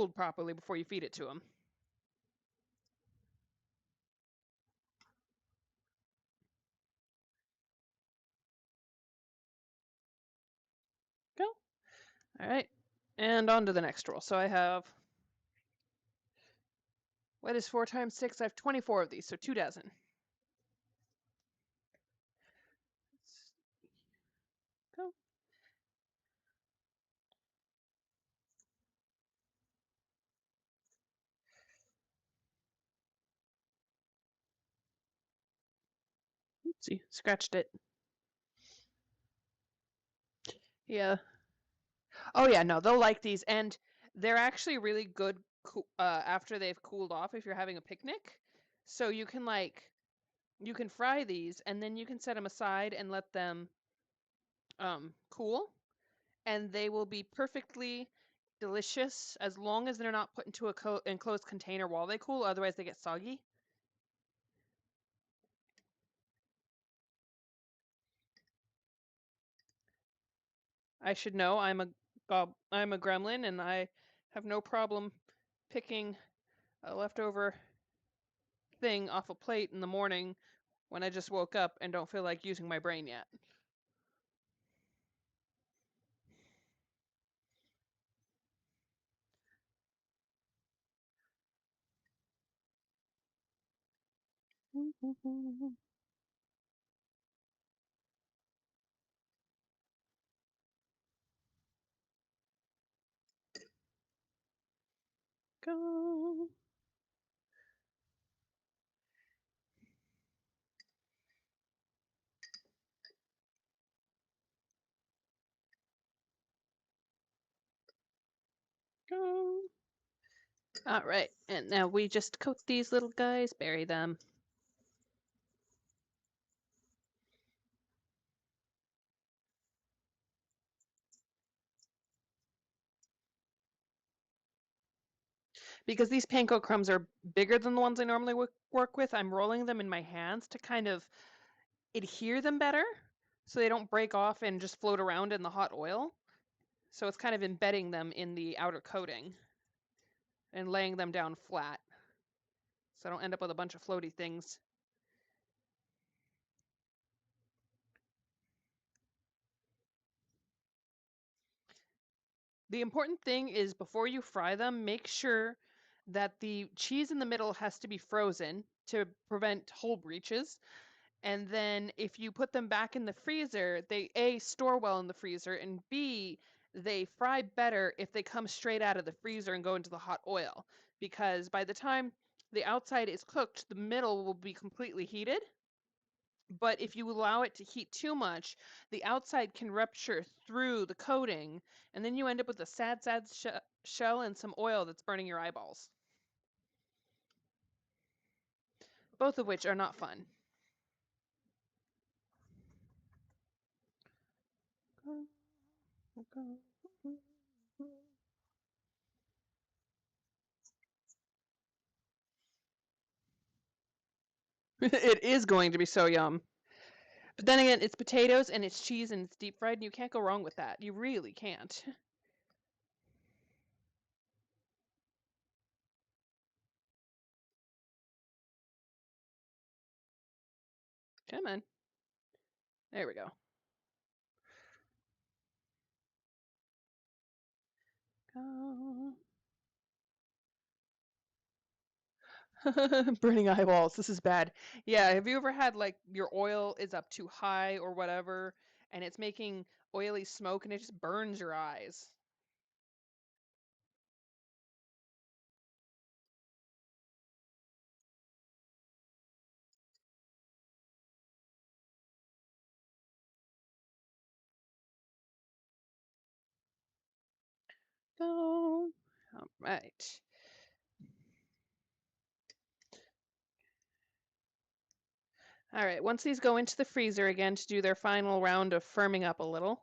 cooled properly before you feed it to them. Go. All right, and on to the next roll. So I have, what is 4 times 6? I have 24 of these, so 2 dozen. Go. Oopsie, scratched it. Yeah. Oh yeah, no, they'll like these, and they're actually really good after they've cooled off if you're having a picnic. So you can fry these, and then you can set them aside and let them cool, and they will be perfectly delicious as long as they're not put into a enclosed container while they cool, otherwise they get soggy. I should know. I'm a gremlin, and I have no problem picking a leftover thing off a plate in the morning when I just woke up and don't feel like using my brain yet. Go. Go. All right, and now we just coat these little guys, bury them. Because these panko crumbs are bigger than the ones I normally work with, I'm rolling them in my hands to kind of adhere them better so they don't break off and just float around in the hot oil. So it's kind of embedding them in the outer coating and laying them down flat so I don't end up with a bunch of floaty things. The important thing is before you fry them, make sure that the cheese in the middle has to be frozen to prevent hole breaches. And then if you put them back in the freezer, they A, store well in the freezer, and B, they fry better if they come straight out of the freezer and go into the hot oil. Because by the time the outside is cooked, the middle will be completely heated. But if you allow it to heat too much, the outside can rupture through the coating, and then you end up with a sad shell and some oil that's burning your eyeballs. Both of which are not fun. It is going to be so yum. But then again, it's potatoes and it's cheese and it's deep fried, and you can't go wrong with that. You really can't. Come on. There we go. Burning eyeballs. This is bad. Yeah, have you ever had like your oil is up too high or whatever, and it's making oily smoke and it just burns your eyes? Go. All right. All right, once these go into the freezer again to do their final round of firming up a little,